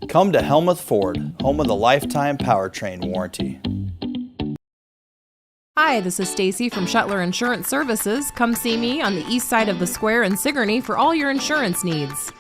Come to Helmuth Ford, home of the lifetime powertrain warranty. Hi, this is Stacy from Shuttler Insurance Services. Come see me on the east side of the square in Sigourney for all your insurance needs.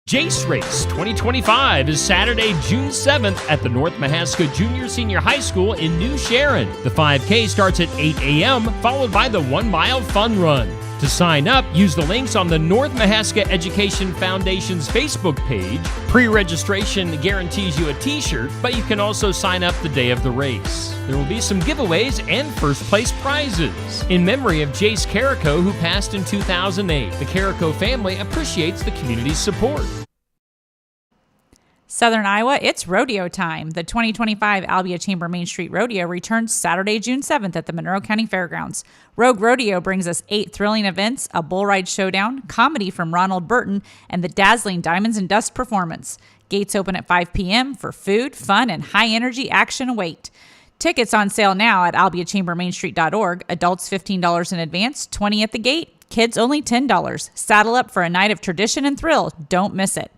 Jace Race 2025 is Saturday, June 7th at the North Mahaska Junior Senior High School in New Sharon. The 5K starts at 8 a.m., followed by the 1 mile fun run. To sign up, use the links on the North Mahaska Education Foundation's Facebook page. Pre-registration guarantees you a t-shirt, but you can also sign up the day of the race. There will be some giveaways and first-place prizes. In memory of Jace Carrico, who passed in 2008, the Carrico family appreciates the community's support. Southern Iowa, it's rodeo time. The 2025 Albia Chamber Main Street Rodeo returns Saturday, June 7th at the Monroe County Fairgrounds. Rogue Rodeo brings us 8 thrilling events, a bull ride showdown, comedy from Ronald Burton, and the dazzling Diamonds and Dust performance. Gates open at 5 p.m. for food, fun, and high-energy action await. Tickets on sale now at albiachambermainstreet.org. Adults $15 in advance, $20 at the gate. Kids only $10. Saddle up for a night of tradition and thrill. Don't miss it.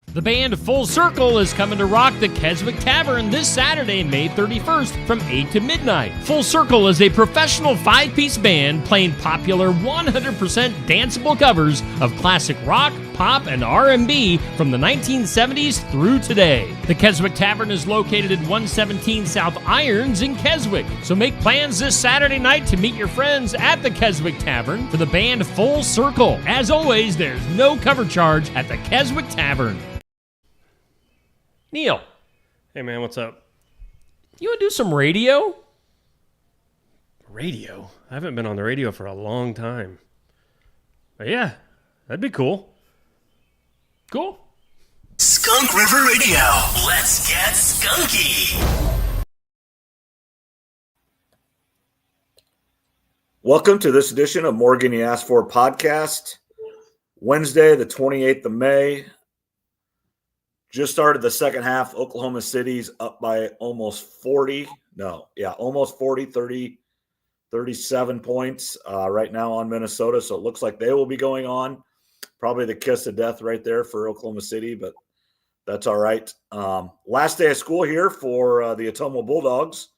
The band Full Circle is coming to rock the Keswick Tavern this Saturday, May 31st from 8 to midnight. Full Circle is a professional 5-piece band playing popular 100% danceable covers of classic rock, pop, and R&B from the 1970s through today. The Keswick Tavern is located at 117 South Irons in Keswick. So make plans this Saturday night to meet your friends at the Keswick Tavern for the band Full Circle. As always, there's no cover charge at the Keswick Tavern. Neil. Hey, man, what's up? You want to do some radio? Radio? I haven't been on the radio for a long time. But yeah, that'd be cool. Cool. Skunk River Radio. Let's get skunky. Welcome to this edition of Morgan You Asked For podcast. Wednesday, the 28th of May. Just started the second half. Oklahoma City's up by almost 40. Almost 40, 30, 37 points right now on Minnesota. So it looks like they will be going on. Probably the kiss of death right there for Oklahoma City, but that's all right. Last day of school here for the Ottumwa Bulldogs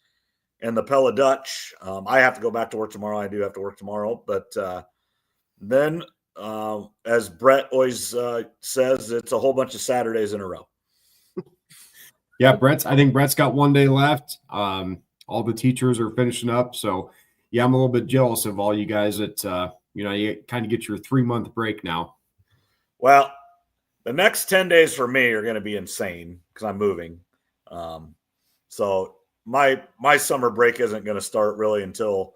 and the Pella Dutch. I have to go back to work tomorrow. I do have to work tomorrow. But then, as Brett always says, it's a whole bunch of Saturdays in a row. Yeah, I think Brett's got 1 day left. All the teachers are finishing up. So, yeah, I'm a little bit jealous of all you guys that, you kind of get your 3-month break now. Well, the next 10 days for me are going to be insane because I'm moving. So my summer break isn't going to start really until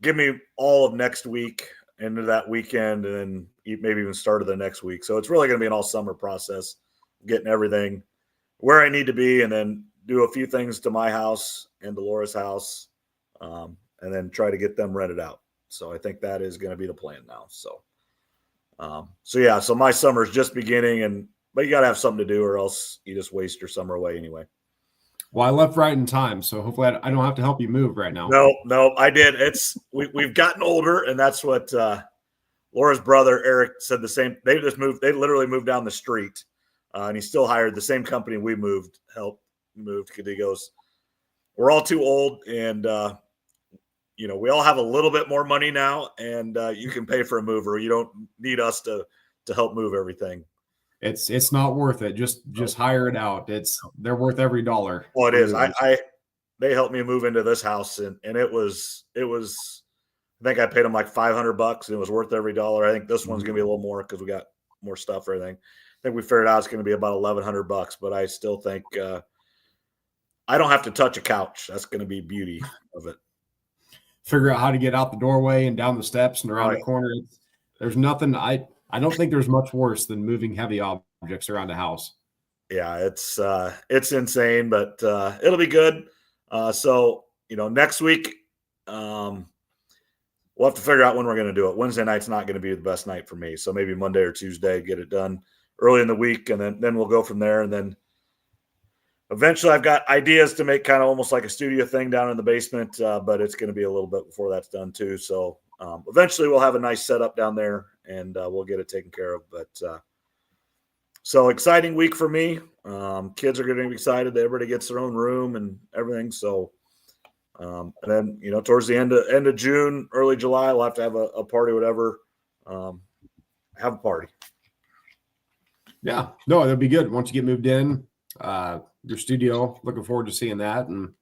give me all of next week into that weekend and then maybe even start of the next week. So it's really going to be an all summer process, getting everything where I need to be and then do a few things to my house and Laura's house and then try to get them rented out. So I think that is going to be the plan now. So my summer is just beginning but you got to have something to do or else you just waste your summer away anyway. Well, I left right in time, so hopefully I don't have to help you move right now. No, I did. We've gotten older, and that's what Laura's brother Eric said the same. They just moved. They literally moved down the street, and he still hired the same company we helped move. Because he goes, we're all too old, and we all have a little bit more money now, and you can pay for a mover. You don't need us to help move everything. It's not worth it. Just hire it out. They're worth every dollar. Well, it is. They helped me move into this house and it was I think I paid them like $500 and it was worth every dollar. I think this one's gonna be a little more because we got more stuff for everything. I think we figured out it's gonna be about $1,100, but I still think I don't have to touch a couch. That's gonna be beauty of it. Figure out how to get out the doorway and down the steps and around the corner. There's nothing I don't think there's much worse than moving heavy objects around the house. Yeah, it's insane, but it'll be good. So next week we'll have to figure out when we're going to do it. Wednesday night's not going to be the best night for me, so maybe Monday or Tuesday, get it done early in the week, and then we'll go from there. And then eventually, I've got ideas to make kind of almost like a studio thing down in the basement, but it's going to be a little bit before that's done too. So eventually, we'll have a nice setup down there, and we'll get it taken care of. But so exciting week for me. Kids are getting excited. Everybody gets their own room and everything. So, and then, towards the end of June, early July, we'll have to have a party, whatever. Have a party. Yeah, no, that'd be good. Once you get moved in, your studio, looking forward to seeing that, and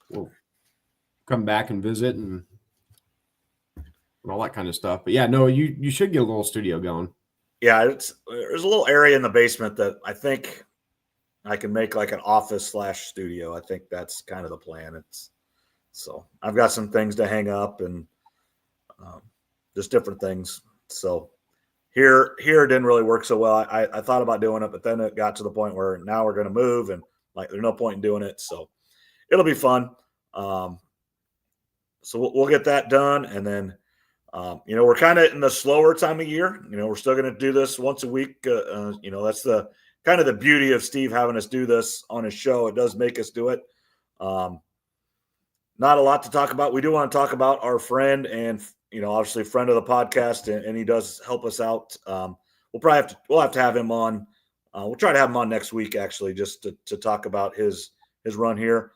we'll come back and visit and all that kind of stuff. But yeah, no, you should get a little studio going. Yeah, there's a little area in the basement that I think I can make like an office / studio. I think that's kind of the plan. So I've got some things to hang up and just different things. So here it didn't really work so well. I thought about doing it, but then it got to the point where now we're going to move and like there's no point in doing it. So it'll be fun. So we'll get that done, and then we're kind of in the slower time of year. We're still going to do this once a week. That's the kind of the beauty of Steve having us do this on his show. It does make us do it. Not a lot to talk about. We do want to talk about our friend and obviously friend of the podcast, and he does help us out. We'll have to have him on. We'll try to have him on next week, actually, just to talk about his run here.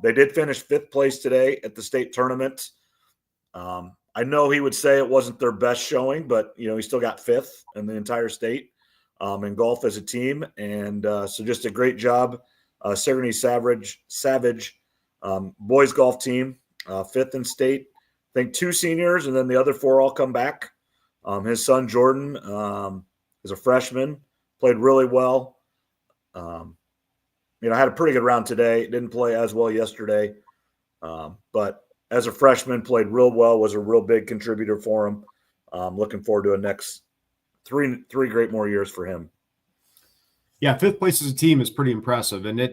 They did finish 5th place today at the state tournament. I know he would say it wasn't their best showing, but he still got 5th in the entire state in golf as a team, and so just a great job. Sigourney Savage boys golf team, 5th in state. I think 2 seniors, and then the other 4 all come back. His son Jordan is a freshman, played really well. I had a pretty good round today. Didn't play as well yesterday, but as a freshman, played real well. Was a real big contributor for him. Looking forward to a next three great more years for him. Yeah, 5th place as a team is pretty impressive, and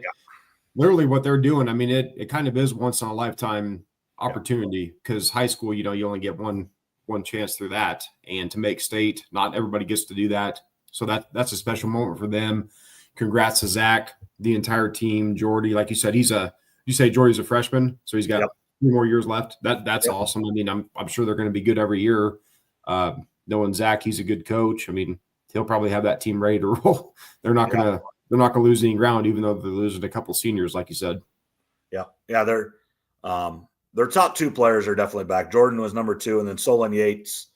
literally what they're doing. I mean, it kind of is once in a lifetime opportunity, because high school, you only get one chance through that, and to make state, not everybody gets to do that. So that's a special moment for them. Congrats to Zach, the entire team. Jordy, like you said, you say Jordy's a freshman, so he's got 3 more years left. That's awesome. I mean, I'm sure they're going to be good every year. Knowing Zach, he's a good coach. I mean, he'll probably have that team ready to roll. They're not going to lose any ground, even though they're losing a couple seniors, like you said. Yeah, their top 2 players are definitely back. Jordan was number 2, and then Solon Yates,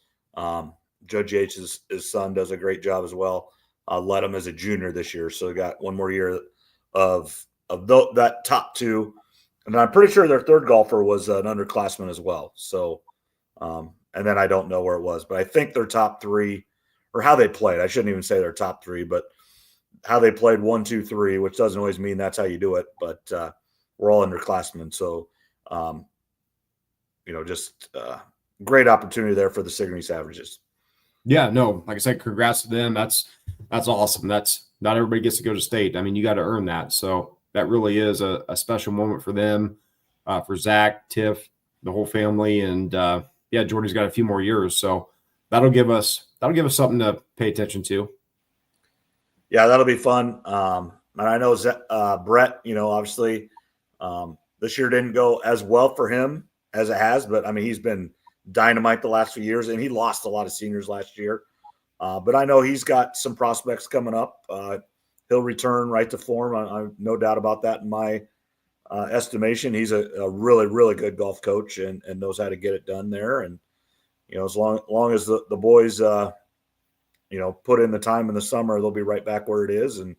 Judge Yates' his son, does a great job as well. Led him as a junior this year, so he got 1 more year of that top 2. And I'm pretty sure their 3rd golfer was an underclassman as well. So, and then I don't know where it was, but I think their top 3, or how they played. I shouldn't even say their top 3, but how they played 1, 2, 3, which doesn't always mean that's how you do it. But we're all underclassmen, so just great opportunity there for the Sigourney Savages. Yeah, no, like I said, congrats to them. That's awesome. That's not everybody gets to go to state. I mean, you got to earn that. So that really is a special moment for them, for Zach, Tiff, the whole family, and Jordy's got a few more years. So that'll give us something to pay attention to. Yeah, that'll be fun. And I know Brett, obviously this year didn't go as well for him as it has, but I mean, he's been dynamite the last few years, and he lost a lot of seniors last year. But I know he's got some prospects coming up. He'll return right to form. I no doubt about that in my estimation. He's a really, really good golf coach and knows how to get it done there. And, as long as the boys, put in the time in the summer, they'll be right back where it is. And,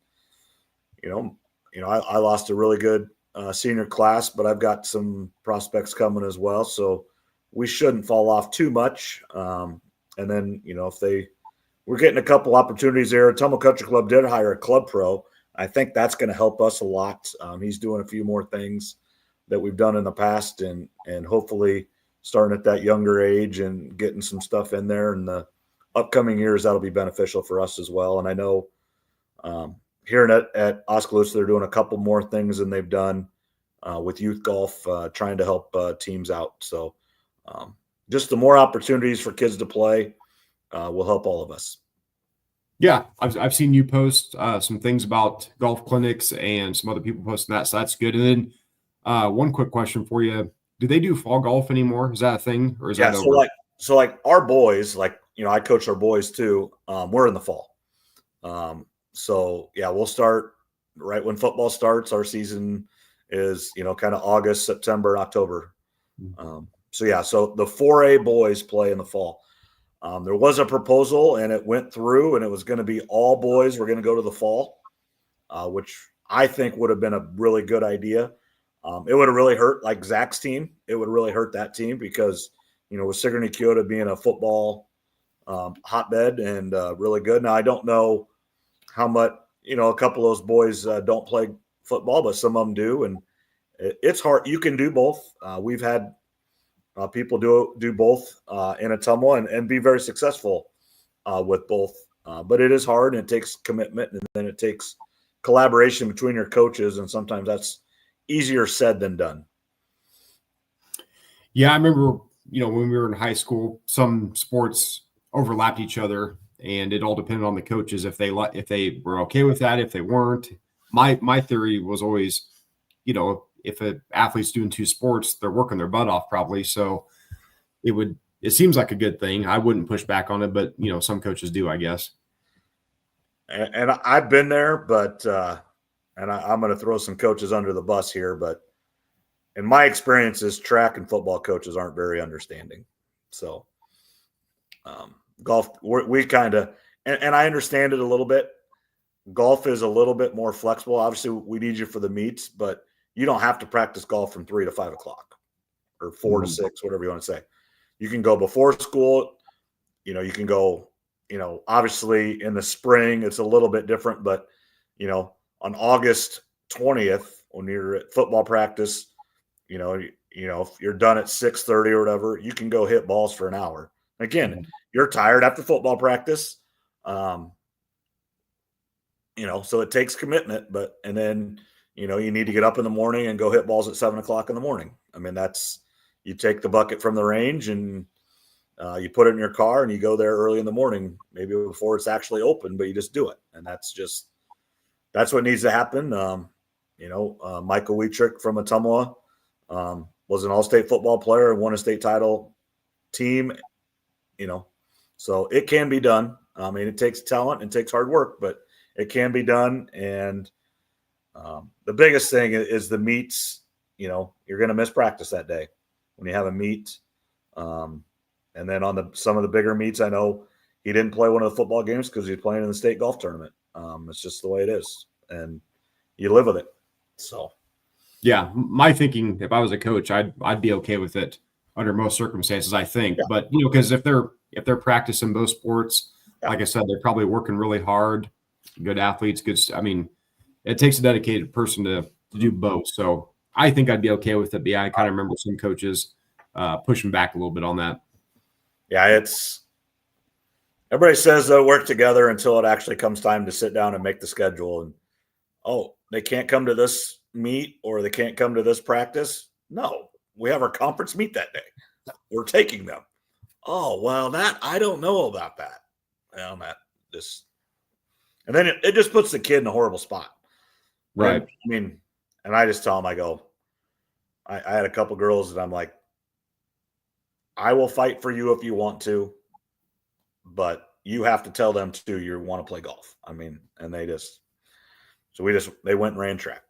I lost a really good senior class, but I've got some prospects coming as well. So we shouldn't fall off too much. And then, we're getting a couple opportunities there. Tumble Country Club did hire a club pro. I think that's going to help us a lot. He's doing a few more things that we've done in the past, and hopefully starting at that younger age and getting some stuff in there in the upcoming years, that'll be beneficial for us as well. And I know here at Oskaloosa, they're doing a couple more things than they've done with youth golf, trying to help teams out. So just the more opportunities for kids to play will help all of us. Yeah, I've seen you post some things about golf clinics and some other people posting that, so that's good. And then one quick question for you: do they do fall golf anymore? Is that a thing, or is that over? So our boys, I coach our boys too. We're in the fall. So yeah, we'll start right when football starts. Our season is, kind of August, September, October. So the 4A boys play in the fall. There was a proposal and it went through, and it was going to be all boys were going to go to the fall, which I think would have been a really good idea. It would have really hurt like Zach's team. It would really hurt that team because, with Sigourney Keota being a football hotbed and really good. Now, I don't know how much, a couple of those boys don't play football, but some of them do. And it's hard. You can do both. We've had people do both in Ottumwa and be very successful with both. But it is hard, and it takes commitment, and then it takes collaboration between your coaches. And sometimes that's easier said than done. Yeah, I remember, when we were in high school, some sports overlapped each other, and it all depended on the coaches if they were okay with that, if they weren't. My theory was always, if an athlete's doing two sports, they're working their butt off probably. So it seems like a good thing. I wouldn't push back on it, but some coaches do, I guess. And I've been there, but and I'm going to throw some coaches under the bus here, but in my experiences, track and football coaches aren't very understanding. So golf, we kind of, and I understand it a little bit. Golf is a little bit more flexible. Obviously, we need you for the meets, but you don't have to practice golf from 3 to 5 o'clock or 4 to 6, whatever you want to say. You can go before school. You can go, obviously in the spring, it's a little bit different, but, on August 20th, when you're at football practice, if you're done at 6:30 or whatever, you can go hit balls for an hour. Again, you're tired after football practice. So it takes commitment, and then, you need to get up in the morning and go hit balls at 7 o'clock in the morning. I mean, you take the bucket from the range and you put it in your car and you go there early in the morning, maybe before it's actually open, but you just do it. And that's what needs to happen. Michael Wietrich from Ottumwa was an all-state football player and won a state title team, so it can be done. I mean, it takes talent and takes hard work, but it can be done. And the biggest thing is the meets. You're going to miss practice that day when you have a meet. And then on some of the bigger meets, I know he didn't play one of the football games because he's playing in the state golf tournament. It's just the way it is, and you live with it. So, yeah, my thinking, if I was a coach, I'd be okay with it under most circumstances, I think. Yeah. But because if they're practicing both sports, like I said, they're probably working really hard. Good athletes, I mean, it takes a dedicated person to do both. So I think I'd be okay with it. But yeah, I kind of remember some coaches pushing back a little bit on that. Yeah, everybody says they'll work together until it actually comes time to sit down and make the schedule. And they can't come to this meet or they can't come to this practice. No, we have our conference meet that day. We're taking them. Oh, well, I don't know about that. Well, and then it just puts the kid in a horrible spot. Right. And, I mean, and I just tell them, I had a couple girls that I'm like, I will fight for you if you want to, but you have to tell them too, you want to play golf. I mean, and they went and ran track.